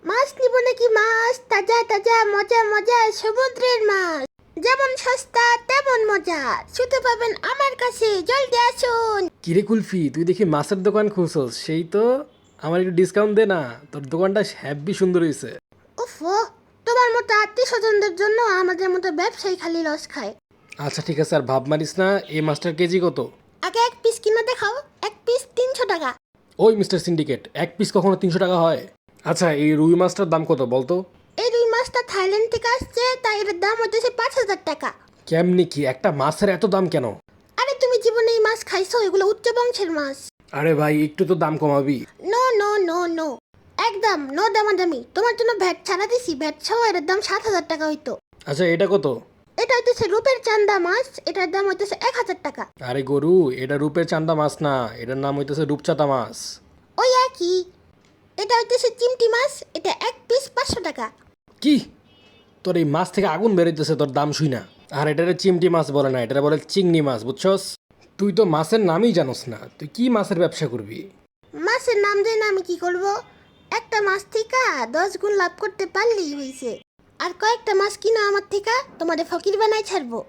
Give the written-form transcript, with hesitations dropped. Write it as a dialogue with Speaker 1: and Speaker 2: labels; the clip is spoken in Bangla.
Speaker 1: মাছ নিব নাকি? মাছ তাজা তাজা মজা মজা সমুদ্রের মাছ, যেমন সস্তা তেমন মজা, শুধু পাবেন আমার কাছে, জলদি আসুন।
Speaker 2: কিরে কুলফি, তুই দেখি মাছের দোকান খুলছস, সেই তো। আমার একটু ডিসকাউন্ট দে না, তোর দোকানটা হ্যাপি সুন্দর হয়েছে।
Speaker 1: ওফো, তোমার মতো আত্মীয় স্বজনদের জন্য আমাদের মতো ব্যবসায়ী খালি লস খায়।
Speaker 2: আচ্ছা ঠিক আছে, আর ভাব মারিস না। এই মাছটার কেজি কত?
Speaker 1: আগে এক পিস কিনে দেখাও, এক পিস 300 টাকা।
Speaker 2: ওই মিস্টার সিন্ডিকেট, এক পিস কখনো 300 টাকা হয়? আচ্ছা, এই রুই মাছটার দাম কত বলতো?
Speaker 1: এই রুই মাছটা থাইল্যান্ড থেকে আসছে, তাই এর দাম হইতেছে 5,000 টাকা।
Speaker 2: কেমনি কি একটা মাছের এত দাম কেন?
Speaker 1: আরে তুমি জীবনে এই মাছ খাইছো? এগুলো উচ্চ বংশের মাছ।
Speaker 2: আরে ভাই, একটু তো দাম কমাবি।
Speaker 1: নো নো নো নো, একদম নো দামাদামি। তোমার জন্য ভ্যাট ছাড়া দিছি, ভ্যাট সহ এর দাম 7,000 টাকা হইতো।
Speaker 2: আচ্ছা, এটা কত?
Speaker 1: এটা হইতেছে রূপের চান্দা মাছ, এটার দাম হইতেছে 1,000 টাকা।
Speaker 2: আরে গরু, এটা রূপের চান্দা মাছ না, এটার নাম হইতেছে রূপচাঁদা মাছ।
Speaker 1: ওই একই। এটা হইতেছে চিমটি মাছ, এটা এক পিস 500 টাকা।
Speaker 2: কি? তোর এই মাছ থেকে আগুন বেরোইতেছে তোর দাম শুই না। আর এটারে চিমটি মাছ বলে না, এটারে বলে চিংড়ি মাছ, বুঝছস? তুই তো মাছের নামই জানোস না, তুই কি মাছের ব্যবসা করবি?
Speaker 1: মাছের নাম দিয়ে না আমি কি করব? একটা মাছ থেকে 10 গুণ লাভ করতে পারলেই হইছে। আর কয়েকটা মাছ কিনো আমার থেকে, তোমাদের ফকির বানাই ছাড়বো।